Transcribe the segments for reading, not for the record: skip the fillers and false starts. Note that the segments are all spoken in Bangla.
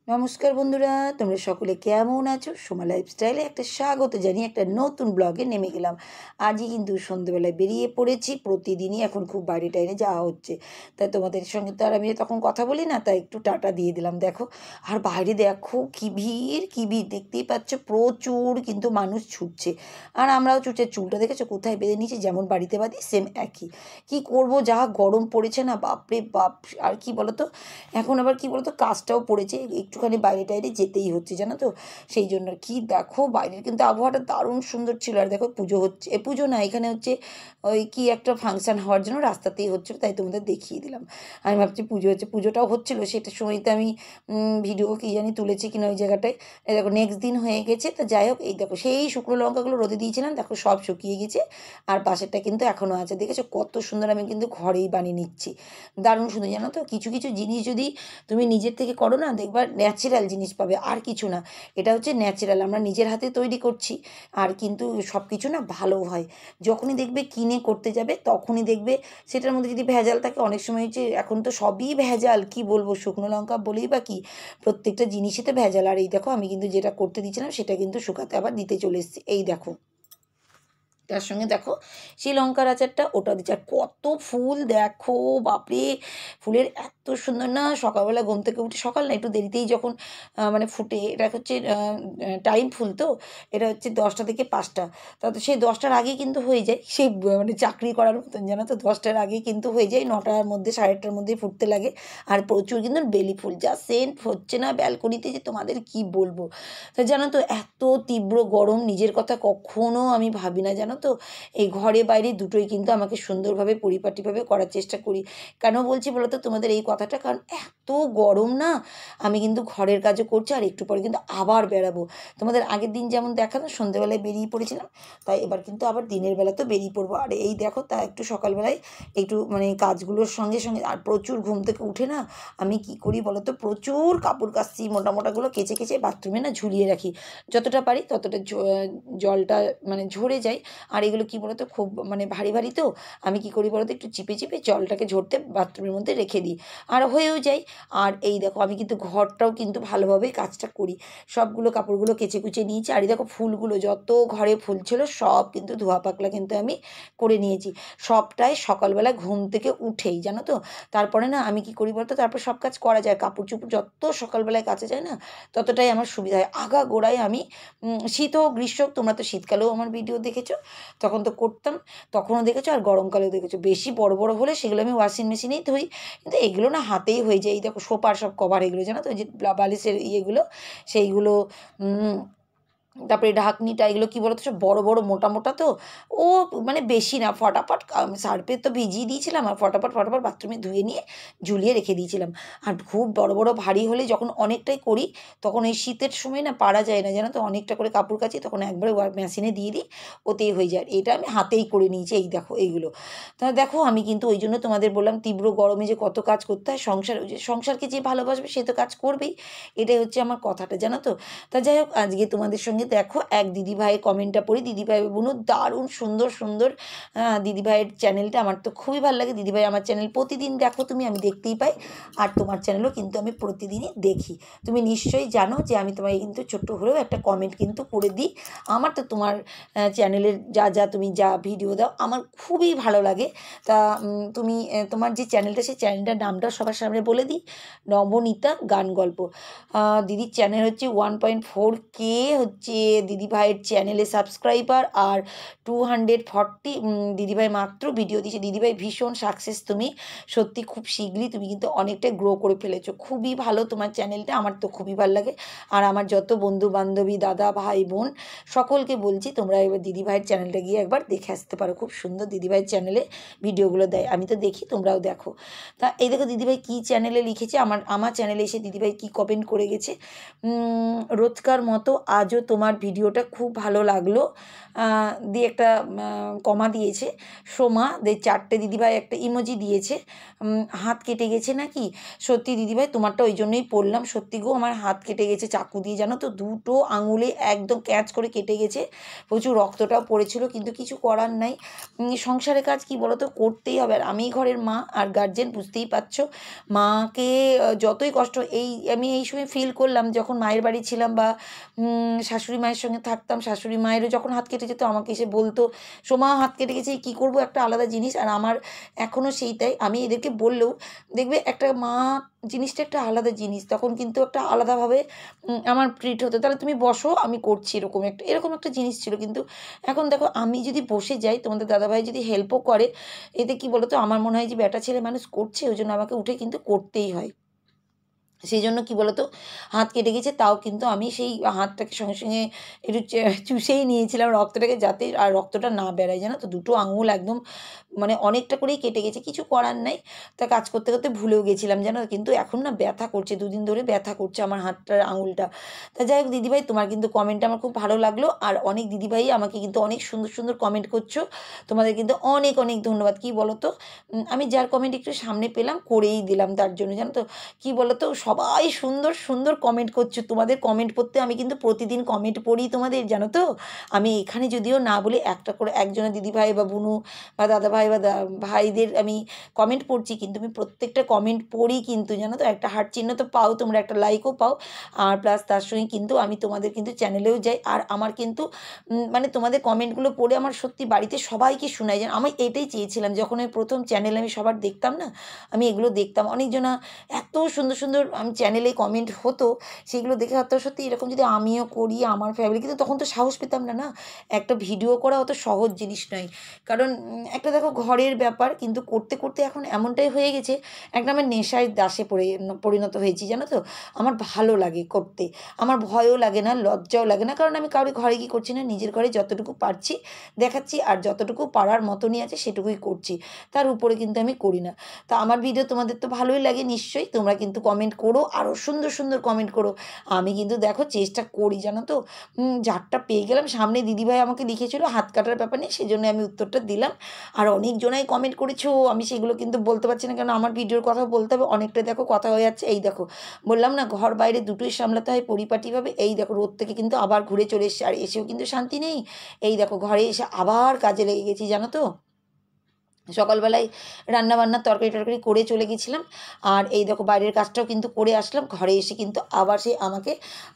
নমস্কার বন্ধুরা, তোমরা সকলে কেমন আছো? সোমা লাইফস্টাইলে একটা স্বাগত জানিয়ে একটা নতুন ব্লগে নেমে গেলাম। আজই কিন্তু সন্ধ্যেবেলায় বেরিয়ে পড়েছি। প্রতিদিনই এখন খুব বাইরে টাইরে যাওয়া হচ্ছে, তাই তোমাদের সঙ্গে তো আর আমি তখন কথা বলি না, তাই একটু টাটা দিয়ে দিলাম। দেখো, আর বাইরে দেখো কি ভিড়, কি ভিড় দেখতেই পাচ্ছ, প্রচুর কিন্তু মানুষ ছুটছে। আর আমরাও ছুটছে। চুলটা দেখেছো কোথায় বেঁধে নিয়েছি, যেমন বাড়িতে বাঁধি সেম একই। কি করব, যা গরম পড়েছে না, বাপরে বাপ। আর কি বলতো, এখন আবার কি বলতো, কাজটাও পড়েছে, একটুখানি বাইরে টাইরে যেতেই হচ্ছে, জানো তো। সেই জন্য কি দেখো, বাইরের কিন্তু আবহাওয়াটা দারুণ সুন্দর ছিল। আর দেখো, পুজো হচ্ছে, পুজো না, এখানে হচ্ছে ওই কি একটা ফাংশন হওয়ার জন্য রাস্তাতেই হচ্ছিলো, তাই তোমাদের দেখিয়ে দিলাম। আমি ভাবছি পুজো হচ্ছে, পুজোটাও হচ্ছিলো, সেটার সময়তে আমি ভিডিও কি জানি তুলেছি কিনা ওই জায়গাটায়। এই দেখো, নেক্সট দিন হয়ে গেছে। তা যাই হোক, এই দেখো সেই শুকনো লঙ্কাগুলো রোদে দিয়েছিলাম, দেখো সব শুকিয়ে গেছে। আর পাশেরটা কিন্তু এখনও আছে, দেখেছো কত সুন্দর। আমি কিন্তু ঘরেই বানিয়ে নিচ্ছি, দারুণ সুন্দর, জানো তো। কিছু কিছু জিনিস যদি তুমি নিজের থেকে করো না, দেখবার ন্যাচারাল জিনিস পাবে, আর কিছু না। এটা হচ্ছে ন্যাচারাল, আমরা নিজের হাতে তৈরি করছি। আর কিন্তু সব কিছু না ভালো হয়। যখনই দেখবে কিনে করতে যাবে, তখনই দেখবে সেটার মধ্যে যদি ভেজাল থাকে। অনেক সময় হচ্ছে, এখন তো সবই ভেজাল, কি বলবো, শুকনো লঙ্কা বলেই বা কি, প্রত্যেকটা জিনিসেতে ভেজাল। আর এই দেখো, আমি কিন্তু যেটা করতে দিচ্ছিলাম সেটা কিন্তু শুকাতে আবার দিতে চলে এসেছি, এই দেখো। তার সঙ্গে দেখো সেই লঙ্কার আচারটা, ওটা দিচ্ছে। আর কত ফুল দেখো, বাপরে। ফুলের এত সুন্দর না, সকালবেলা ঘুম থেকে উঠে, সকাল না একটু দেরিতেই যখন মানে ফুটে, এটা হচ্ছে টাইম ফুল তো। এটা হচ্ছে 10টা থেকে 5টা। তাতে সেই 10টার আগেই কিন্তু হয়ে যায়, সেই মানে চাকরি করার মতন, জানো তো। 10টার আগেই কিন্তু হয়ে যায়, 9টার মধ্যে 8:30টার মধ্যেই ফুটতে লাগে। আর প্রচুর কিন্তু বেলি ফুল, যা সেন্ট হচ্ছে না ব্যালকনিতে, যে তোমাদের কি বলবো। তা জানো তো, এত তীব্র গরম, নিজের কথা কখনো আমি ভাবি না, জানো তো। এই ঘরে বাইরে দুটোই কিন্তু আমাকে সুন্দরভাবে পরিপাটিভাবে করার চেষ্টা করি। কেন বলছি বলো তো তোমাদের এই কথাটা, কারণ এত গরম না। আমি কিন্তু ঘরের কাজও করছি, আর একটু পরে কিন্তু আবার বেরাবো। তোমাদের আগের দিন যেমন দেখানো, সন্ধ্যেবেলায় বেরিয়ে পড়েছিলাম, তাই এবার কিন্তু আবার দিনের বেলা তো বেরিয়ে পড়বো। আর এই দেখো, তা একটু সকালবেলায় একটু মানে কাজগুলোর সঙ্গে সঙ্গে, আর প্রচুর ঘুম থেকে উঠে না আমি কি করি বলো তো, প্রচুর কাপড় কাচছি, মোটা মোটাগুলো কেচে কেচে বাথরুমে না ঝুলিয়ে রাখি। যতটা পারি ততটা জলটা মানে ঝরে যায়। আর এগুলো কি বলতো, খুব মানে ভারী ভারী তো। আমি কি করি বলতো, একটু চিপে চিপে জলটাকে ঝরতে বাথরুমের মধ্যে রেখে দিই, আর হয়েও যায়। আর এই দেখো, আমি কিন্তু ঘরটাও কিন্তু ভালোভাবে কাজটা করি। সবগুলো কাপড়গুলো কেচে কুচে নিয়েছি। আর এই দেখো, ফুলগুলো যত ঘরে ফুল ছিল সব কিন্তু ধোয়া পাকলা কিন্তু আমি করে নিয়েছি। সবটাই সকালবেলা ঘুম থেকে উঠেই, জানো তো। তারপরে না আমি কি করি বলতো, তারপর সব কাজ করা যায়, কাপড় চোপড় যত সকালবেলায় কাচা যায় না, ততটাই আমার সুবিধা হয়। আগাগোড়ায় আমি শীত হোক গ্রীষ্ম হোক, তোমরা তো শীতকালেও আমার ভিডিও দেখেছো, তখন তো করতাম, তখনও দেখেছো, আর গরমকালেও দেখেছো। বেশি বড় বড় হলে সেগুলো আমি ওয়াশিং মেশিনেই ধুই, কিন্তু এগুলো না হাতেই হয়ে যায়। এই দেখো, সোফার সব কভার, এগুলো জানো তো, ওই যে বালিশের ইয়েগুলো, সেইগুলো। তারপরে ঢাকনিটা, এগুলো কী বলতো, সব বড় বড় মোটা মোটা তো। ও মানে বেশি না, ফটাফট সার্ফে তো ভিজিয়ে দিয়েছিলাম, আর ফটাফট ফটাফট বাথরুমে ধুয়ে নিয়ে ঝুলিয়ে রেখে দিয়েছিলাম। আর খুব বড় বড় ভারী হলে, যখন অনেকটাই করি, তখন এই শীতের সময় না পারা যায় না, জানো তো। অনেকটা করে কাপড় কাচি, তখন একবারে মেশিনে দিয়ে দিই, ওতেই হয়ে যায়। এটা আমি হাতেই করে নিয়েছি, এই দেখো এইগুলো। তা দেখো, আমি কিন্তু ওই জন্য তোমাদের বললাম, তীব্র গরমে যে কত কাজ করতে হয়। সংসার, ওই যে সংসারকে যে ভালোবাসবে সে তো কাজ করবেই, এটাই হচ্ছে আমার কথাটা, জানো তো। তা যাই হোক, আজকে তোমাদের সঙ্গে দেখো এক দিদিভাইয়ের কমেন্টটা পড়ি। দিদিভাই বোনও দারুণ সুন্দর সুন্দর। দিদিভাইয়ের চ্যানেলটা আমার তো খুবই ভালো লাগে। দিদিভাই আমার চ্যানেল প্রতিদিন দেখো তুমি, আমি দেখতেই পাই। আর তোমার চ্যানেলও কিন্তু আমি প্রতিদিনই দেখি। তুমি নিশ্চয়ই জানো যে আমি তোমায় কিন্তু ছোট্ট হলেও একটা কমেন্ট কিন্তু করে দিই। আমার তো তোমার চ্যানেলের যা যা তুমি যা ভিডিও দাও, আমার খুবই ভালো লাগে। তা তুমি তোমার যে চ্যানেলটা, সেই চ্যানেলটার নামটা সবার সামনে বলে দিই, নবনীতা গান গল্প। দিদির চ্যানেল হচ্ছে 1.4K হচ্ছে দিদিভাইয়ের চ্যানেলে সাবস্ক্রাইবার, আর 240 দিদিভাই মাত্র ভিডিও দিয়েছে। দিদিভাই ভীষণ সাকসেস তুমি, সত্যি খুব শীঘ্রই তুমি কিন্তু অনেকটাই গ্রো করে ফেলেছো। খুবই ভালো তোমার চ্যানেলটা, আমার তো খুবই ভালো লাগে। আর আমার যত বন্ধু বান্ধবী, দাদা ভাই বোন, সকলকে বলছি তোমরা এবার দিদিভাইয়ের চ্যানেলটা গিয়ে একবার দেখে আসতে পারো। খুব সুন্দর দিদিভাইয়ের চ্যানেলে ভিডিওগুলো দেয়, আমি তো দেখি, তোমরাও দেখো। তা এই দেখো, দিদিভাই কী চ্যানেলে লিখেছে, আমার চ্যানেলে এসে দিদিভাই কী কমেন্ট করে গেছে। রোজকার মতো আজও তোমার তোমার ভিডিওটা খুব ভালো লাগলো দিয়ে একটা কমা দিয়েছে সোমা, দিয়ে 4টে দিদিভাই একটা ইমোজি দিয়েছে, হাত কেটে গেছে নাকি। সত্যি দিদিভাই তোমারটা ওই জন্যই পড়লাম, সত্যি গো আমার হাত কেটে গেছে চাকু দিয়ে, জানো তো, দুটো আঙুলে একদম ক্যাচ করে কেটে গেছে, প্রচুর রক্তটাও পড়েছিল, কিন্তু কিছু করার নাই। সংসারের কাজ কি বলো তো, করতেই হবে। আর আমি ঘরের মা আর গার্জেন, বুঝতেই পারছো, মাকে যতই কষ্ট, আমি এই সময় ফিল করলাম যখন মায়ের বাড়ি ছিলাম বা শাশুড়ি মায়ের সঙ্গে থাকতাম, শাশুড়ি মায়েরও যখন হাত কেটে যেত আমাকে এসে বলতো সোমা হাত কেটে গেছে, কী করবো, একটা আলাদা জিনিস। আর আমার এখনও সেইটাই, আমি এদেরকে বললেও দেখবে একটা মা জিনিসটা একটা আলাদা জিনিস, তখন কিন্তু একটা আলাদাভাবে আমার ট্রিট হতো, তাহলে তুমি বসো আমি করছি, এরকম একটা জিনিস ছিল। কিন্তু এখন দেখো আমি যদি বসে যাই, তোমাদের দাদাভাই যদি হেল্পও করে, এতে কি বলো তো, আমার মনে হয় যে বেটা ছেলে মানুষ করছে, ওই জন্য আমাকে উঠে কিন্তু করতেই হয়। সেই জন্য কী বলো তো, হাত কেটে গেছে, তাও কিন্তু আমি সেই হাতটাকে সঙ্গে সঙ্গে একটু চুষেই নিয়েছিলাম রক্তটাকে, যাতে আর রক্তটা না বেরোয়, জানো তো, দুটো আঙুল একদম মানে অনেকটা করেই কেটে গেছে, কিছু করার নাই। তা কাজ করতে করতে ভুলেও গেছিলাম, জানো, কিন্তু এখন না ব্যথা করছে, 2 দিন ধরে ব্যথা করছে আমার হাতটার আঙুলটা। তা যাই হোক দিদিভাই, তোমার কিন্তু কমেন্টটা আমার খুব ভালো লাগলো, আর অনেক দিদিভাই আমাকে কিন্তু অনেক সুন্দর সুন্দর কমেন্ট করছো, তোমাদের কিন্তু অনেক অনেক ধন্যবাদ। কী বলো তো, আমি যার কমেন্ট একটু সামনে পেলাম করেই দিলাম তার জন্য, জানো তো। কী বলো তো, সবাই সুন্দর সুন্দর কমেন্ট করছো, তোমাদের কমেন্ট পড়তে আমি কিন্তু প্রতিদিন কমেন্ট পড়ি তোমাদের, জানো তো। আমি এখানে যদিও না বলে একটা করে একজনের দিদিভাই বা বুনু বা দাদাভাই বা ভাইদের আমি কমেন্ট পড়ছি, কিন্তু আমি প্রত্যেকটা কমেন্ট পড়ি কিন্তু, জানো তো, একটা হার্ট চিহ্ন তো পাও তোমরা, একটা লাইকও পাও, আর প্লাস তার সঙ্গে কিন্তু আমি তোমাদের কিন্তু চ্যানেলেও যাই, আর আমার কিন্তু মানে তোমাদের কমেন্টগুলো পড়ে আমার সত্যি বাড়িতে সবাইকে শোনাই, যেন আমি এটাই চেয়েছিলাম যখন আমি প্রথম চ্যানেল আমি সবার দেখতাম না, আমি এগুলো দেখতাম, অনেকজনা এত সুন্দর সুন্দর আমি চ্যানেলে কমেন্ট হতো, সেগুলো দেখে হয়তো সত্যি এরকম যদি আমিও করি আমার ফ্যামিলি, কিন্তু তখন তো সাহস পেতাম না, না, একটা ভিডিও করা অত সহজ জিনিস নয়, কারণ একটা দেখো ঘরের ব্যাপার, কিন্তু করতে করতে এখন এমনটাই হয়ে গেছে, একটা আমার নেশায় দাসে পরিণত হয়েছি, জানো তো। আমার ভালো লাগে করতে, আমার ভয়ও লাগে না, লজ্জাও লাগে না, কারণ আমি কারোর ঘরে কি করছি না, নিজের ঘরে যতটুকু পারছি দেখাচ্ছি, আর যতটুকু পারার মতনই আছে সেটুকুই করছি, তার উপরে কিন্তু আমি করি না। তা আমার ভিডিও তোমাদের তো ভালোই লাগে নিশ্চয়ই, তোমরা কিন্তু কমেন্ট করো, আরও সুন্দর সুন্দর কমেন্ট করো, আমি কিন্তু দেখো চেষ্টা করি, জানো তো। যারটা পেয়ে গেলাম, সামনে দিদিভাই আমাকে লিখেছিল হাত কাটার ব্যাপার নিয়ে, সেই জন্য আমি উত্তরটা দিলাম, আর অনেকজনাই কমেন্ট করেছো, আমি সেগুলো কিন্তু বলতে পারছি না, কারণ আমার ভিডিওর কথা বলতে হবে, অনেকটা দেখো কথা হয়ে যাচ্ছে। এই দেখো বললাম না, ঘর বাইরে দুটোই সামলাতে হয় পরিপাটিভাবে। এই দেখো রোদ থেকে কিন্তু আবার ঘুরে চলে এসেছে, আর এসেও কিন্তু শান্তি নেই। এই দেখো ঘরে এসে আবার কাজে লেগে গেছি, জানো তো। সকালবেলায় রান্নাবান্নার তরকারি করে চলে গেছিলাম, আর এই দেখো বাইরের কাজটাও কিন্তু করে আসলাম, ঘরে এসে কিন্তু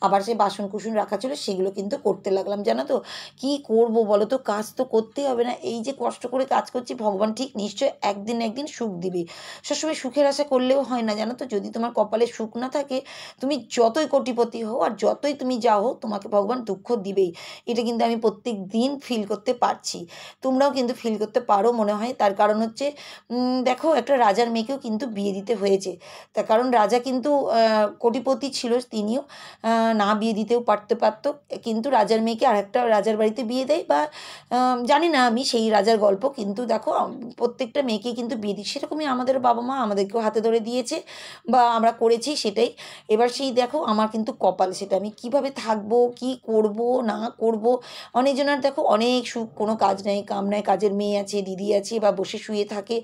আবার সেই বাসন কুসন রাখা ছিল, সেগুলো কিন্তু করতে লাগলাম, জানো তো। কি করব বলো তো, কাজ তো করতেই হবে না, এই যে কষ্ট করে কাজ করছি, ভগবান ঠিক নিশ্চয় একদিন একদিন সুখ দিবে। সবসময় সুখের আশা করলেও হয় না, জানো তো, যদি তোমার কপালে সুখ না থাকে, তুমি যতই কোটিপতি হও আর যতই তুমি যাও হো, তোমাকে ভগবান দুঃখ দিবেই। এটা কিন্তু আমি প্রত্যেক দিন ফিল করতে পারছি, তোমরাও কিন্তু ফিল করতে পারো মনে হয়। তার কারণ হচ্ছে দেখো একটা রাজার মেয়েকেও কিন্তু বিয়ে দিতে হয়েছে, তার কারণ রাজা কিন্তু কোটিপতি ছিল তিনিও, না বিয়ে দিতেও পারতো, কিন্তু রাজার মেয়েকে আরেকটা রাজার বাড়িতে বিয়ে দেয়, বা জানি না আমি সেই রাজার গল্প, কিন্তু দেখো প্রত্যেকটা মেয়েকে কিন্তু বিয়ে দিই, সেরকমই আমাদের বাবা মা আমাদেরকেও হাতে ধরে দিয়েছে, বা আমরা করেছি সেটাই। এবার সেই দেখো আমার কিন্তু কপাল, সেটা আমি কিভাবে থাকবো, কি করব না করব। অনেকজনের দেখো অনেক সুখ, কোনো কাজ নেই কাম নেই, কাজের মেয়ে আছে, দিদি আছে, বা বসে শুয়ে থাকে,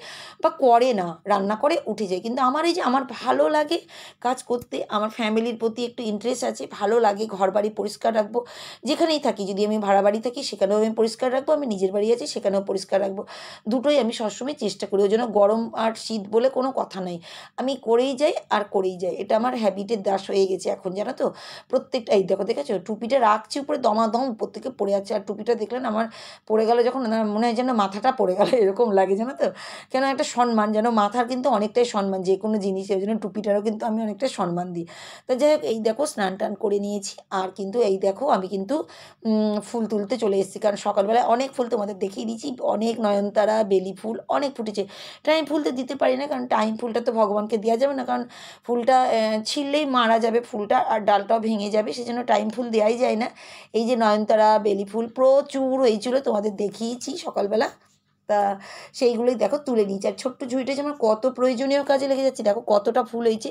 বা করে না, রান্না করে উঠে যায়। কিন্তু আমার এই যে আমার ভালো লাগে কাজ করতে, আমার ফ্যামিলির প্রতি একটু ইন্টারেস্ট আছে, ভালো লাগে, ঘর বাড়ি পরিষ্কার রাখবো, যেখানেই থাকি, যদি আমি ভাড়া বাড়ি থাকি সেখানেও আমি পরিষ্কার রাখবো, আমি নিজের বাড়ি আছি সেখানেও পরিষ্কার রাখবো, দুটোই আমি সবসময় চেষ্টা করি। ওই জন্য গরম আর শীত বলে কোনো কথা নাই, আমি করেই যাই আর করেই যাই, এটা আমার হ্যাবিটের দাস হয়ে গেছে এখন, জানো তো। প্রত্যেকটা এই দেখো দেখেছো, টুপিটা রাখছি উপরে দমাদম, উপর থেকে পড়ে যাচ্ছে, আর টুপিটা দেখলেন আমার পড়ে গেল যখন, মনে হয় যেন মাথাটা পড়ে গেল এরকম লাগে, জানো তো। কেন একটা সম্মান, যেন মাথার কিন্তু অনেকটাই সম্মান যে কোনো জিনিসের, ওই জন্য টুপিটারও কিন্তু আমি অনেকটা সম্মান দিই। তো যাই হোক এই দেখো স্নান টান করে নিয়েছি, আর কিন্তু এই দেখো আমি কিন্তু ফুল তুলতে চলে এসেছি, কারণ সকালবেলায় অনেক ফুল তোমাদের দেখিয়ে দিয়েছি, অনেক নয়নতারা বেলি ফুল অনেক ফুটেছে। টাইম ফুল তো দিতে পারি না, কারণ টাইম ফুলটা তো ভগবানকে দেওয়া যাবে না, কারণ ফুলটা ছিঁড়লেই মারা যাবে ফুলটা, আর ডালটাও ভেঙে যাবে, সেজন্য টাইম ফুল দেওয়াই যায় না। এই যে নয়নতারা বেলি ফুল প্রচুর হয়েছিল, তোমাদের দেখিয়েছি সকালবেলা, তা সেইগুলোই দেখো তুলে নিয়েছি, আর ছোট্ট ঝুড়িটা যে আমার কত প্রয়োজনীয় কাজে লেগে যাচ্ছে, দেখো কতটা ফুল হয়েছে,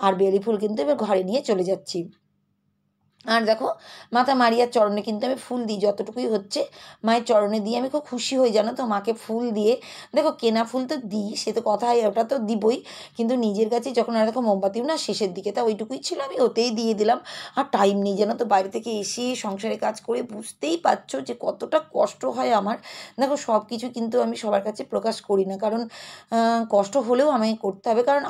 আর বেলি ফুল কিন্তু এবার ঘরে নিয়ে চলে যাচ্ছি। আর দেখো মাতা মারিয়ার চরণে কিন্তু আমি ফুল দিই, যতটুকুই হচ্ছে মায়ের চরণে দিয়ে আমি খুব খুশি হই, জানো তো, মাকে ফুল দিয়ে। দেখো কেনা ফুল তো দিই, সে তো কথাই, ওটা তো দিবই, কিন্তু নিজের কাছে যখন, আর দেখো মোমবাতিও না শেষের দিকে, তা ওইটুকুই ছিল, আমি ওতেই দিয়ে দিলাম। আর টাইম নেই, জানো তো, বাইরে থেকে এসে সংসারে কাজ করে বুঝতেই পারছো যে কতটা কষ্ট হয় আমার। দেখো সব কিছু কিন্তু আমি সবার কাছে প্রকাশ করি না, কারণ কষ্ট হলেও আমাকে করতে হবে, কারণ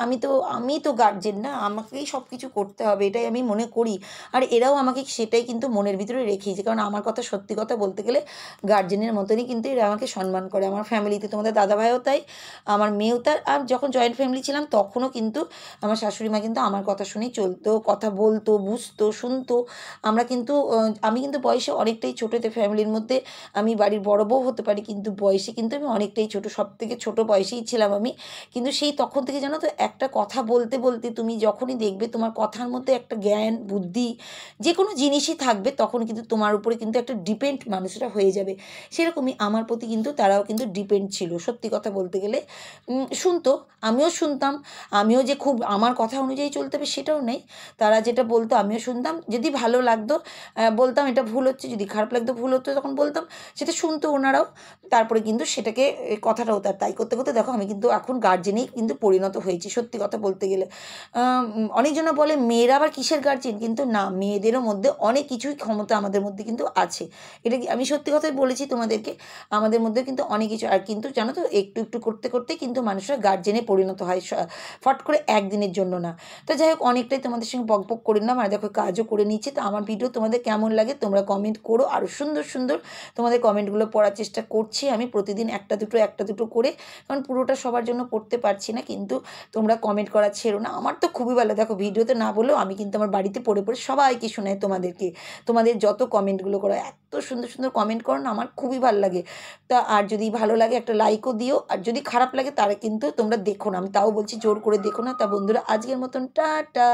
আমি তো গার্জেন না, আমাকেই সব কিছু করতে হবে, এটাই আমি মনে করি। আর এরাও আমাকে সেটাই কিন্তু মনের ভিতরে রেখেছে, কারণ আমার কথা, সত্যি কথা বলতে গেলে গার্জেনের মতনই কিন্তু এরা আমাকে সম্মান করে। আমার ফ্যামিলিতে তোমাদের দাদাভাইও তাই, আমার মেয়েও তাই। আর যখন জয়েন্ট ফ্যামিলি ছিলাম তখনও কিন্তু আমার শাশুড়ি মা কিন্তু আমার কথা শুনেই চলতো, কথা বলতো, বুঝতো, শুনতো। আমরা কিন্তু আমি কিন্তু বয়সে অনেকটাই ছোটো, তো ফ্যামিলির মধ্যে আমি বাড়ির বড় বউ হতে পারি, কিন্তু বয়সে কিন্তু আমি অনেকটাই ছোটো, সব থেকে ছোটো বয়সেই ছিলাম আমি। কিন্তু সেই তখন থেকে জানো তো, একটা কথা বলতে বলতে তুমি যখনই দেখবে তোমার কথার মধ্যে একটা জ্ঞান বুদ্ধি, যে কোনো জিনিসই থাকবে, তখন কিন্তু তোমার উপরে কিন্তু একটা ডিপেন্ড মানুষরা হয়ে যাবে। সেরকমই আমার প্রতি কিন্তু তারাও কিন্তু ডিপেন্ড ছিল, সত্যি কথা বলতে গেলে। শুনতো, আমিও শুনতাম, আমিও যে খুব আমার কথা অনুযায়ী চলতে হবে সেটাও নেই। তারা যেটা বলতো আমিও শুনতাম, যদি ভালো লাগতো বলতাম এটা ভুল হচ্ছে, যদি খারাপ লাগতো ভুল হতো তখন বলতাম, সেটা শুনতো ওনারাও। তারপরে কিন্তু সেটাকে কথাটাও তাই করতে করতে দেখো আমি কিন্তু এখন গার্জেনেই কিন্তু পরিণত হয়েছি, সত্যি কথা বলতে গেলে। অনেকজনে বলে মেয়েরা আবার কিসের গার্জেন, কিন্তু না, মেয়েদেরও মধ্যে অনেক কিছুই ক্ষমতা আমাদের মধ্যে কিন্তু আছে। এটা কি আমি সত্যি কথাই বলেছি তোমাদেরকে, আমাদের মধ্যে কিন্তু অনেক কিছু। আর কিন্তু জানো তো, একটু একটু করতে করতে কিন্তু মানুষরা গার্জেনে পরিণত হয়, ফট করে একদিনের জন্য না। তো যাই হোক, অনেকটাই তোমাদের সঙ্গে বকবক করে নিলাম, আর দেখো কাজও করে নিচ্ছি। তো আমার ভিডিও তোমাদের কেমন লাগে তোমরা কমেন্ট করো, আরও সুন্দর সুন্দর তোমাদের কমেন্টগুলো পড়ার চেষ্টা করছি আমি প্রতিদিন, একটা দুটো করে, কারণ পুরোটা সবার জন্য পড়তে পারছি না, কিন্তু তোমরা কমেন্ট করা ছেড়ো না, আমার তো খুবই ভালো। দেখো ভিডিওতে না বলেও আমি কিন্তু আমার বাড়িতে পড়ে পড়ে সবাইকে শোনাই তোমাদেরকে, তোমাদের যত কমেন্টগুলো করো, এত সুন্দর সুন্দর কমেন্ট করো না, আমার খুবই ভালো লাগে। তা আর যদি ভালো লাগে একটা লাইকও দিও, আর যদি খারাপ লাগে তারা কিন্তু তোমরা দেখো না, আমি তাও বলছি জোর করে দেখো না। তা বন্ধুরা, আজকের মতন টাটা।